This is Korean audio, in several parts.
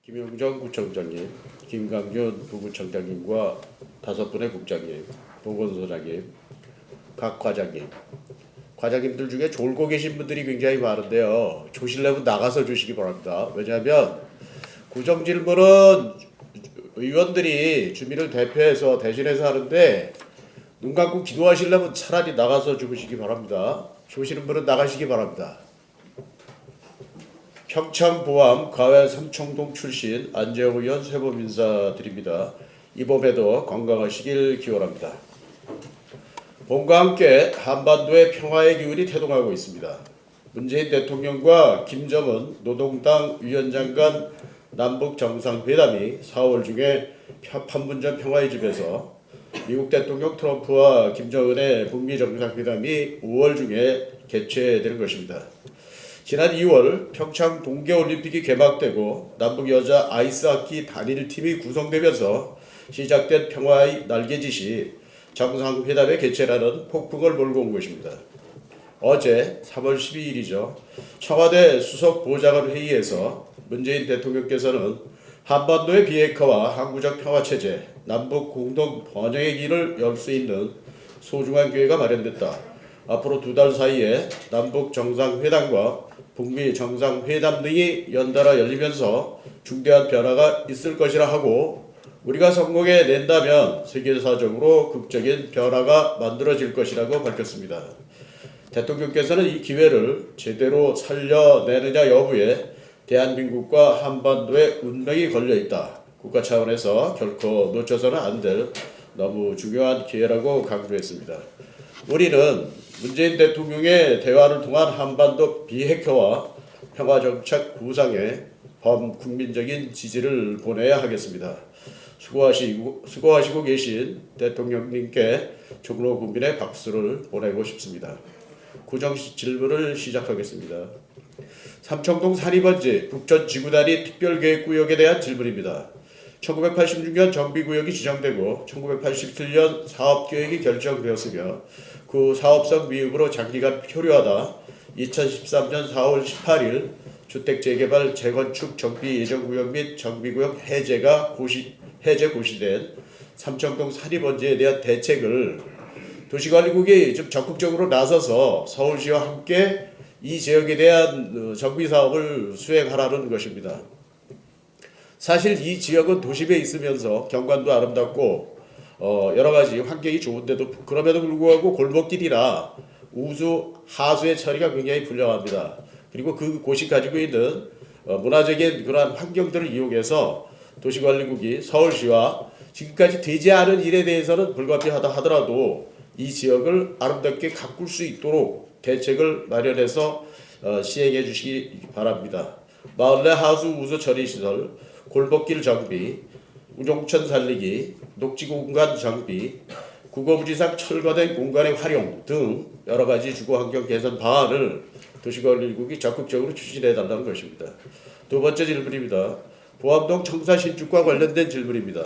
김용정 구청장님, 김강준 부구청장님과 5분의 국장님, 보건소장님, 각 과장님들 중에 졸고 계신 분들이 굉장히 많은데요. 조실려면 나가서 주시기 바랍니다. 왜냐하면 구정질문은 의원들이 주민을 대표해서 대신해서 하는데 눈 감고 기도하시려면 차라리 나가서 주무시기 바랍니다. 조시는 분은 나가시기 바랍니다. 평창보암 가외 삼청동 출신 안재홍 의원 새봄 인사드립니다. 이 봄에도 건강하시길 기원합니다. 봄과 함께 한반도의 평화의 기운이 태동하고 있습니다. 문재인 대통령과 김정은 노동당 위원장 간 남북 정상회담이 4월 중에 판문점 평화의 집에서 미국 대통령 트럼프와 김정은의 북미 정상회담이 5월 중에 개최될 것입니다. 지난 2월 평창 동계올림픽이 개막되고 남북 여자 아이스하키 단일팀이 구성되면서 시작된 평화의 날개짓이 정상회담의 개최라는 폭풍을 몰고 온 것입니다. 어제 3월 12일이죠. 청와대 수석보좌관 회의에서 문재인 대통령께서는 한반도의 비핵화와 항구적 평화체제, 남북 공동 번영의 길을 열 수 있는 소중한 기회가 마련됐다. 앞으로 2달 사이에 남북 정상회담과 북미 정상회담 등이 연달아 열리면서 중대한 변화가 있을 것이라 하고 우리가 성공해낸다면 세계사적으로 극적인 변화가 만들어질 것이라고 밝혔습니다. 대통령께서는 이 기회를 제대로 살려내느냐 여부에 대한민국과 한반도의 운명이 걸려있다. 국가 차원에서 결코 놓쳐서는 안 될 너무 중요한 기회라고 강조했습니다. 우리는 문재인 대통령의 대화를 통한 한반도 비핵화와 평화정착 구상에 범국민적인 지지를 보내야 하겠습니다. 수고하시고 계신 대통령님께 종로 국민의 박수를 보내고 싶습니다. 구정 질문을 시작하겠습니다. 삼청동 산입원지 북전지구단위 특별계획구역에 대한 질문입니다. 1986년 정비구역이 지정되고 1987년 사업계획이 결정되었으며 그 사업성 미흡으로 장기간 표류하다 2013년 4월 18일 주택재개발 재건축 정비 예정구역 및 정비구역 해제 고시된 삼청동 산입원지에 대한 대책을 도시관리국이 좀 적극적으로 나서서 서울시와 함께 이 지역에 대한 정비사업을 수행하라는 것입니다. 사실 이 지역은 도심에 있으면서 경관도 아름답고 여러 가지 환경이 좋은데도 그럼에도 불구하고 골목길이나 우수 하수의 처리가 굉장히 불량합니다. 그리고 그곳이 가지고 있는 문화적인 그러한 환경들을 이용해서 도시관리국이 서울시와 지금까지 되지 않은 일에 대해서는 불가피하다 하더라도 이 지역을 아름답게 가꿀 수 있도록 대책을 마련해서 시행해 주시기 바랍니다. 마을 내 하수 우수 처리 시설, 골목길 정비, 우종천 살리기, 녹지 공간 정비, 국어부지상 철거된 공간의 활용 등 여러 가지 주거환경 개선 방안을 도시관리국이 적극적으로 추진해 달라는 것입니다. 두 번째 질문입니다. 보암동 청사 신축과 관련된 질문입니다.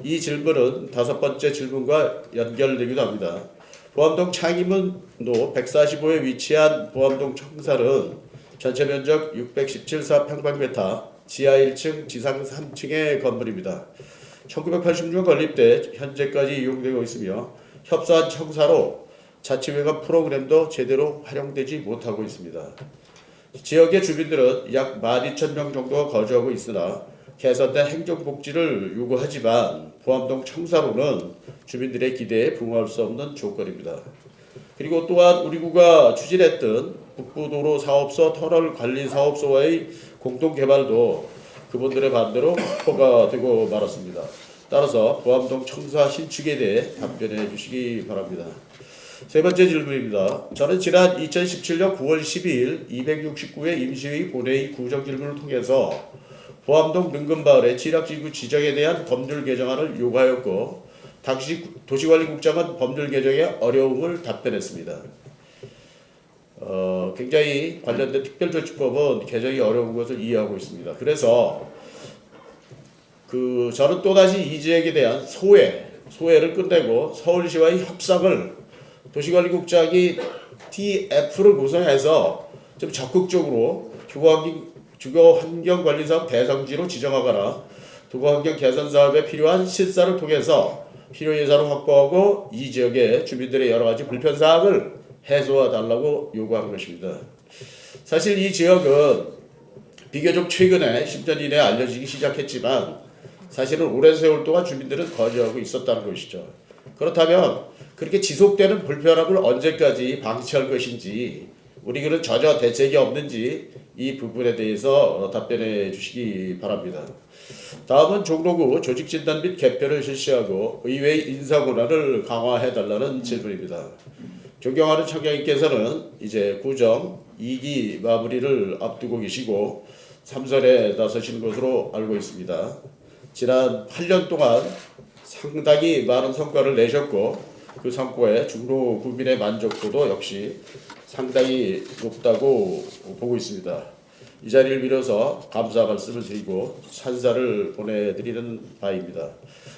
이 질문은 5번째 질문과 연결되기도 합니다. 보암동 창의문로 145에 위치한 보암동 청사는 전체 면적 617평방미터, 지하 1층, 지상 3층의 건물입니다. 1986년 건립돼 현재까지 이용되고 있으며 협소한 청사로 자치회관 프로그램도 제대로 활용되지 못하고 있습니다. 지역의 주민들은 약 12,000명 정도가 거주하고 있으나 개선된 행정복지를 요구하지만 보암동 청사로는 주민들의 기대에 부응할 수 없는 조건입니다. 그리고 또한 우리 구가 추진했던 북부도로 사업소 터널 관리 사업소와의 공동개발도 그분들의 반대로 확보가 되고 말았습니다. 따라서 보암동 청사 신축에 대해 답변해 주시기 바랍니다. 세 번째 질문입니다. 저는 지난 2017년 9월 12일 269회 임시회의 본회의 구정질문을 통해서 보암동 능금마을의 취락지구 지정에 대한 법률 개정안을 요구하였고 당시 도시관리국장은 법률 개정의 어려움을 답변했습니다. 굉장히 관련된 특별조치법은 개정이 어려운 것을 이해하고 있습니다. 그래서 저는 또다시 이 지역에 대한 소외를 끝내고 서울시와의 협상을 도시관리국장이 TF를 구성해서 좀 적극적으로 주거 환경 관리 사업 대상지로 지정하거나 도로 환경 개선 사업에 필요한 실사를 통해서 필요 예산을 확보하고 이 지역의 주민들의 여러 가지 불편 사항을 해소해 달라고 요구하는 것입니다. 사실 이 지역은 비교적 최근에 10년 이내에 알려지기 시작했지만 사실은 오랜 세월 동안 주민들은 거주하고 있었다는 것이죠. 그렇다면 그렇게 지속되는 불편함을 언제까지 방치할 것인지 우리는 전혀 대책이 없는지 이 부분에 대해서 답변해 주시기 바랍니다. 다음은 종로구 조직진단 및 개편을 실시하고 의회 인사 권한을 강화해 달라는 질문입니다. 존경하는 청장님께서는 이제 구정 2기 마무리를 앞두고 계시고 3선에 나서시는 것으로 알고 있습니다. 지난 8년 동안 상당히 많은 성과를 내셨고 그 성과에 종로 구민의 만족도도 역시 상당히 높다고 보고 있습니다. 이 자리를 빌어서 감사 말씀을 드리고 찬사를 보내드리는 바입니다.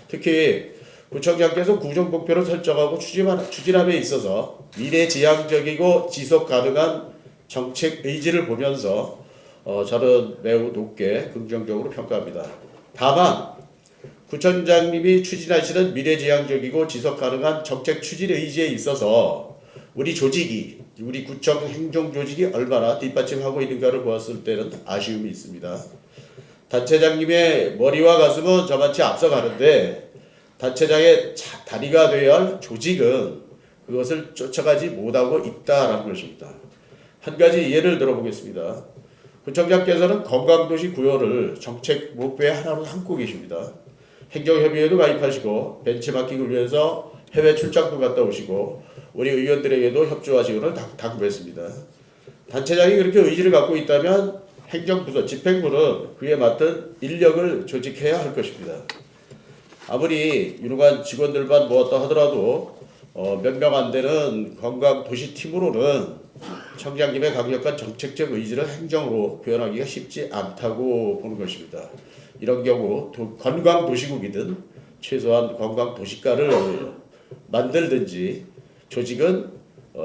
특히 구청장께서 구정 목표를 설정하고 추진함에 있어서 미래지향적이고 지속 가능한 정책 의지를 보면서 저는 매우 높게 긍정적으로 평가합니다. 다만 구청장님이 추진하시는 미래지향적이고 지속 가능한 정책 추진 의지에 있어서 우리 조직이 우리 구청 행정 조직이 얼마나 뒷받침하고 있는가를 보았을 때는 아쉬움이 있습니다. 단체장님의 머리와 가슴은 저같이 앞서가는데 단체장의 다리가 되어야 할 조직은 그것을 쫓아가지 못하고 있다라는 것입니다. 한 가지 예를 들어보겠습니다. 구청장께서는 건강도시 구호를 정책 목표의 하나로 삼고 계십니다. 행정협의회도 가입하시고 벤치마킹을 위해서 해외 출장도 갔다 오시고 우리 의원들에게도 협조하시기를 당부했습니다. 단체장이 그렇게 의지를 갖고 있다면 행정부서, 집행부는 그에 맞는 인력을 조직해야 할 것입니다. 아무리 유능한 직원들만 모았다 하더라도 몇 명 안 되는 관광도시팀으로는 청장님의 강력한 정책적 의지를 행정으로 표현하기가 쉽지 않다고 보는 것입니다. 이런 경우 관광도시국이든 최소한 관광도시가를 만들든지 조직은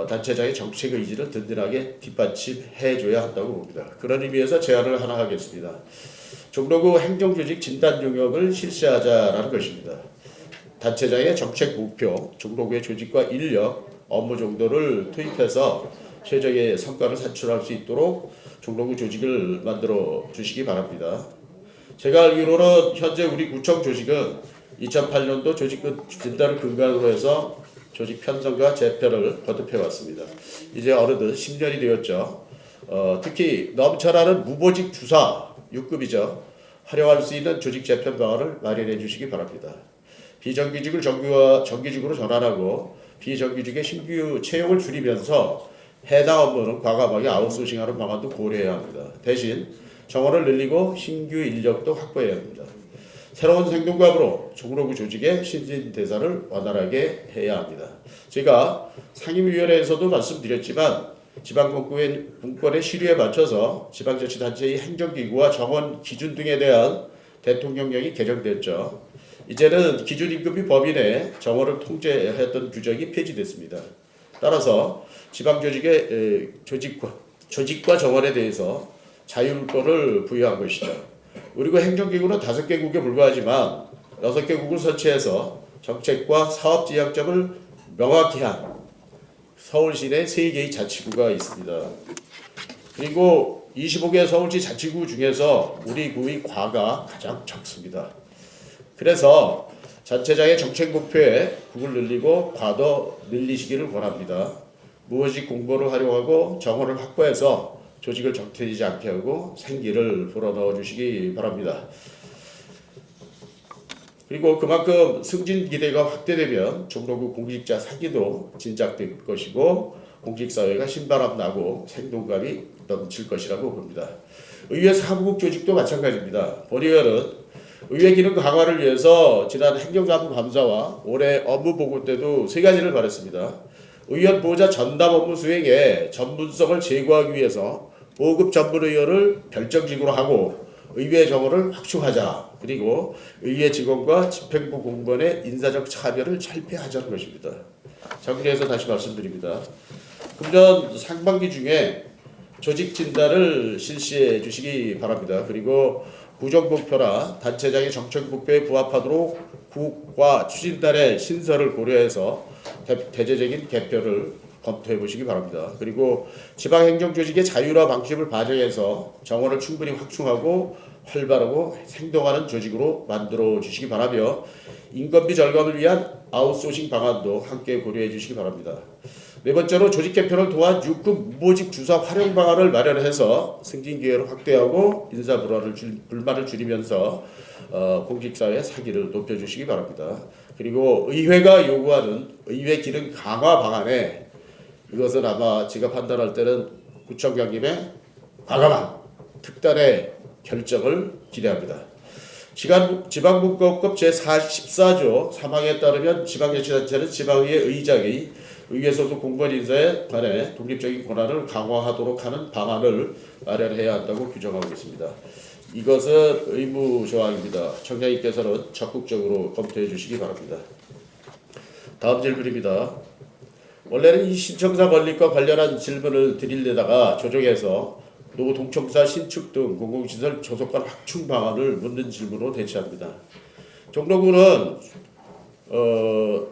단체장의 정책 의지를 든든하게 뒷받침해줘야 한다고 봅니다. 그런 의미에서 제안을 하나 하겠습니다. 종로구 행정조직 진단 용역을 실시하자라는 것입니다. 단체장의 정책 목표, 종로구의 조직과 인력, 업무 정도를 투입해서 최적의 성과를 산출할 수 있도록 종로구 조직을 만들어 주시기 바랍니다. 제가 알기로는 현재 우리 구청 조직은 2008년도 조직 진단을 근간으로 해서 조직 편성과 재편을 거듭해 왔습니다. 이제 어느덧 10년이 되었죠. 특히 넘쳐나는 무보직 주사 6급이죠. 활용할 수 있는 조직 재편 방안을 마련해 주시기 바랍니다. 비정규직을 정규직으로 전환하고 비정규직의 신규 채용을 줄이면서 해당 업무는 과감하게 아웃소싱하는 방안도 고려해야 합니다. 대신 정원을 늘리고 신규 인력도 확보해야 합니다. 새로운 행동감으로 종로구 조직의 신진대사를 원활하게 해야 합니다. 제가 상임위원회에서도 말씀드렸지만 지방분권의 시류에 맞춰서 지방자치단체의 행정기구와 정원 기준 등에 대한 대통령령이 개정됐죠. 이제는 기준임금이 법인의 정원을 통제했던 규정이 폐지됐습니다. 따라서 지방조직의 조직과 정원에 대해서 자율권을 부여한 것이죠. 그리고 행정기구는 5개국에 불과하지만 6개국을 설치해서 정책과 사업 지향점을 명확히 한 서울시 내 3개의 자치구가 있습니다. 그리고 25개 서울시 자치구 중에서 우리 구의 과가 가장 적습니다. 그래서 단체장의 정책 목표에 국을 늘리고 과도 늘리시기를 권합니다. 무보직 공고를 활용하고 정원을 확보해서 조직을 정체되지 않게 하고 생기를 불어넣어 주시기 바랍니다. 그리고 그만큼 승진 기대가 확대되면 종로구 공직자 사기도 진작될 것이고 공직사회가 신바람 나고 생동감이 넘칠 것이라고 봅니다. 의회 사무국 조직도 마찬가지입니다. 본의원은 의회 기능 강화를 위해서 지난 행정사무감사와 올해 업무보고 때도 3가지를 말했습니다. 의원 보호자 전담 업무 수행에 전문성을 제고하기 위해서 5급 전문의원을 결정직으로 하고 의회 정원을 확충하자. 그리고 의회 직원과 집행부 공무원의 인사적 차별을 철폐하자는 것입니다. 정리해서 다시 말씀드립니다. 금년 상반기 중에 조직 진단을 실시해 주시기 바랍니다. 그리고 구정 목표나 단체장의 정책 목표에 부합하도록 국과 추진단의 신설을 고려해서 대대적인 개편을 검토해 보시기 바랍니다. 그리고 지방행정조직의 자율화 방침을 반영해서 정원을 충분히 확충하고 활발하고 행동하는 조직으로 만들어 주시기 바라며 인건비 절감을 위한 아웃소싱 방안도 함께 고려해 주시기 바랍니다. 네 번째로 조직 개편을 통한 육급 무보직 주사 활용 방안을 마련해서 승진 기회를 확대하고 인사 불만을 줄이면서 공직사회 사기를 높여주시기 바랍니다. 그리고 의회가 요구하는 의회 기능 강화 방안에 이것은 아마 제가 판단할 때는 구청장님의 과감한 특단의 결정을 기대합니다. 지방분권법 제14조 3항에 따르면 지방자치단체는 지방의회 의장이 의회 소속 공무원 인사에 관해 독립적인 권한을 강화하도록 하는 방안을 마련해야 한다고 규정하고 있습니다. 이것은 의무 조항입니다. 청장님께서는 적극적으로 검토해 주시기 바랍니다. 다음 질문입니다. 원래는 이 신청사 건립과 관련한 질문을 드리려다가 조정해서 노동청사 신축 등 공공시설 조속관 확충 방안을 묻는 질문으로 대체합니다. 종로구는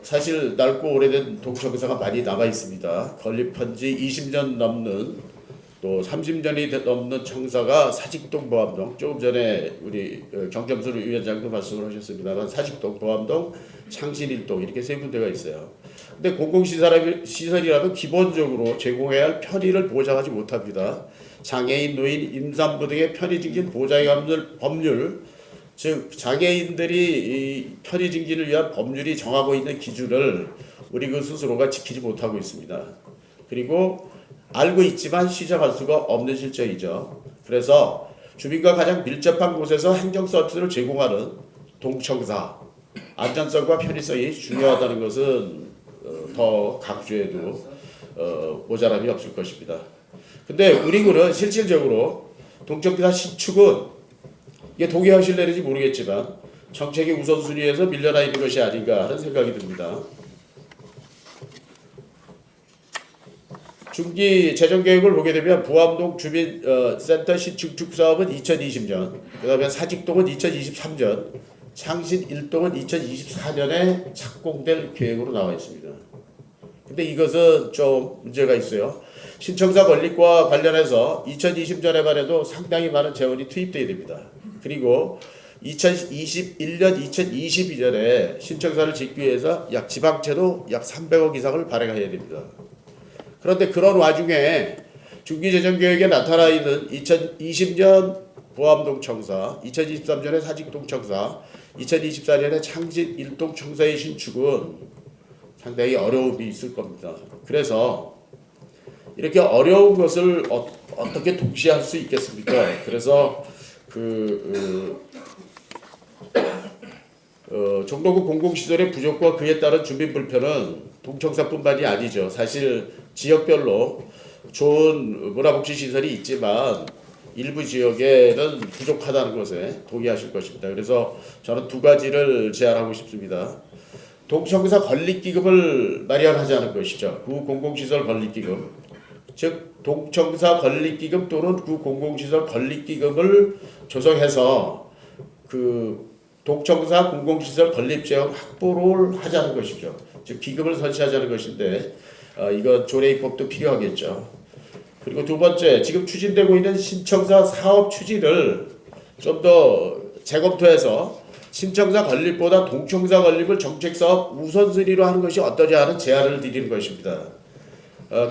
사실 넓고 오래된 동청사가 많이 남아 있습니다. 건립한 지 20년 넘는 또 30년이 넘는 청사가 사직동, 보암동, 조금 전에 우리 경점술 위원장도 말씀을 하셨습니다만 사직동, 보암동, 창신일동 이렇게 세 군데가 있어요. 근데 공공시설이라면 기본적으로 제공해야 할 편의를 보장하지 못합니다. 장애인, 노인, 임산부 등의 편의 증진 보장에 관한 법률, 즉 장애인들이 이 편의 증진을 위한 법률이 정하고 있는 기준을 우리 그 스스로가 지키지 못하고 있습니다. 그리고 알고 있지만 시정할 수가 없는 실정이죠. 그래서 주민과 가장 밀접한 곳에서 행정 서비스를 제공하는 동청사 안전성과 편의성이 중요하다는 것은 더 강조해도 모자람이 없을 것입니다. 근데 우리 군은 실질적으로 동청사 신축은 이게 동의하실는지 모르겠지만 정책의 우선순위에서 밀려나 있는 것이 아닌가 하는 생각이 듭니다. 중기 재정계획을 보게 되면 부암동 주민센터 신축 사업은 2020년, 그 다음에 사직동은 2023년, 창신 1동은 2024년에 착공될 계획으로 나와 있습니다. 근데 이것은 좀 문제가 있어요. 신청사 건립과 관련해서 2020년에만 해도 상당히 많은 재원이 투입돼야 됩니다. 그리고 2021년, 2022년에 신청사를 짓기 위해서 지방채도 약 300억 이상을 발행해야 됩니다. 그런데 그런 와중에 중기재정계획에 나타나 있는 2020년 보암동 청사, 2023년에 사직동 청사, 2024년에 창진 1동 청사의 신축은 상당히 어려움이 있을 겁니다. 그래서 이렇게 어려운 것을 어떻게 동시에 할 수 있겠습니까? 그래서 종로구 공공시설의 부족과 그에 따른 주민 불편은 동청사뿐만이 아니죠. 사실 지역별로 좋은 문화복지 시설이 있지만 일부 지역에는 부족하다는 것에 동의하실 것입니다. 그래서 저는 두 가지를 제안하고 싶습니다. 동청사 건립기금을 마련하자는 것이죠. 구 공공시설 건립기금, 즉 동청사 건립기금 또는 구 공공시설 건립기금을 조성해서 그 동청사 공공시설 건립재원 확보를 하자는 것이죠. 즉 기금을 설치하자는 것인데 이건 조례 입법도 필요하겠죠. 그리고 두 번째, 지금 추진되고 있는 신청사 사업 추진을 좀 더 재검토해서 신청사 건립보다 동청사 건립을 정책사업 우선순위로 하는 것이 어떠냐 하는 제안을 드리는 것입니다.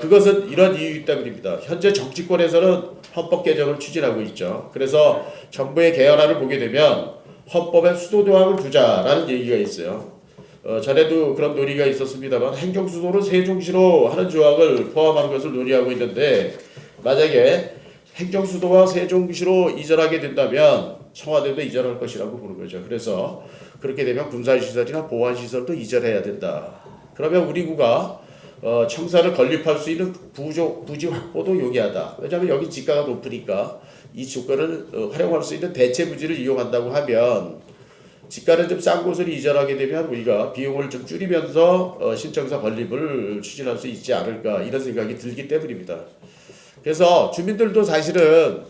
그것은 이런 이유이기 때문입니다. 현재 정치권에서는 헌법 개정을 추진하고 있죠. 그래서 정부의 개헌안을 보게 되면 헌법에 수도조항을 두자라는 얘기가 있어요. 전에도 그런 논의가 있었습니다만 행정수도를 세종시로 하는 조항을 포함하는 것을 논의하고 있는데 만약에 행정수도와 세종시로 이전하게 된다면 청와대도 이전할 것이라고 보는 거죠. 그래서 그렇게 되면 군사시설이나 보안시설도 이전해야 된다. 그러면 우리 구가 청사를 건립할 수 있는 부지 확보도 용이하다. 왜냐하면 여기 지가가 높으니까 이 조건을 활용할 수 있는 대체 부지를 이용한다고 하면 지가를 좀 싼 곳을 이전하게 되면 우리가 비용을 좀 줄이면서 신청사 건립을 추진할 수 있지 않을까 이런 생각이 들기 때문입니다. 그래서 주민들도 사실은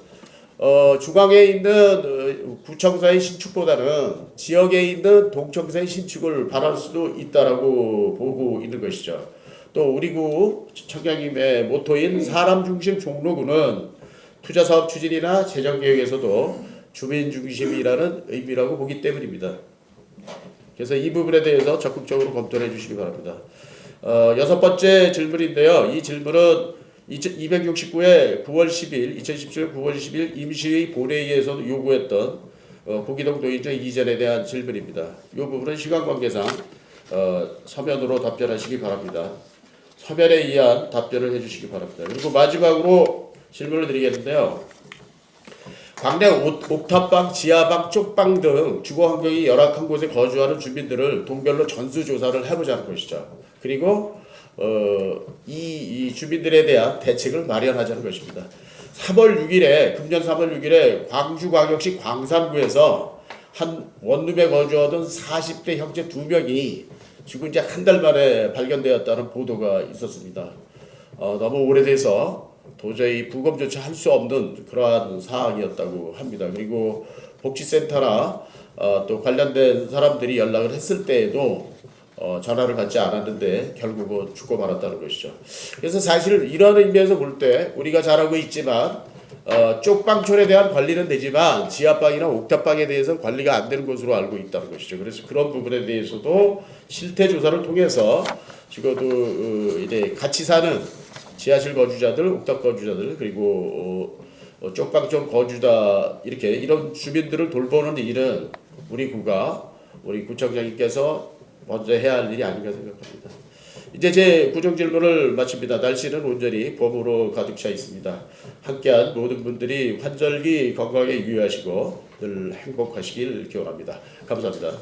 중앙에 있는 구청사의 신축보다는 지역에 있는 동청사의 신축을 바랄 수도 있다라고 보고 있는 것이죠. 또 우리 구 청량님의 모토인 사람 중심 종로구는 투자 사업 추진이나 재정 계획에서도 주민 중심이라는 의미라고 보기 때문입니다. 그래서 이 부분에 대해서 적극적으로 검토해 주시기 바랍니다. 여섯 번째 질문인데요. 이 질문은 269회 9월 10일, 2017년 9월 10일 임시회의 본회의에서 요구했던 구기동 도의정 이전에 대한 질문입니다. 이 부분은 시간 관계상 서면으로 답변하시기 바랍니다. 서면에 의한 답변을 해주시기 바랍니다. 그리고 마지막으로 질문을 드리겠는데요. 광내 옥탑방, 지하방, 쪽방 등 주거 환경이 열악한 곳에 거주하는 주민들을 동별로 전수조사를 해보자는 것이죠. 그리고 이 주민들에 대한 대책을 마련하자는 것입니다. 3월 6일에 금년 3월 6일에 광주광역시 광산구에서 한 원룸에 거주하던 40대 형제 2명이 죽은 지 한 달 만에 발견되었다는 보도가 있었습니다. 너무 오래돼서 도저히 부검조차 할 수 없는 그러한 사항이었다고 합니다. 그리고 복지센터나 또 관련된 사람들이 연락을 했을 때에도 전화를 받지 않았는데 결국은 죽고 말았다는 것이죠. 그래서 사실 이런 의미에서 볼 때 우리가 잘하고 있지만 쪽방촌에 대한 관리는 되지만 지하방이나 옥탑방에 대해서 관리가 안 되는 것으로 알고 있다는 것이죠. 그래서 그런 부분에 대해서도 실태 조사를 통해서 적어도 이제 같이 사는 지하실 거주자들, 옥탑 거주자들 그리고 쪽방촌 거주자 이렇게 이런 주민들을 돌보는 일은 우리 구가 우리 구청장님께서 먼저 해야 할 일이 아닌가 생각합니다. 이제 제 구정 질문을 마칩니다. 날씨는 온전히 봄으로 가득 차 있습니다. 함께한 모든 분들이 환절기 건강에 유의하시고 늘 행복하시길 기원합니다. 감사합니다.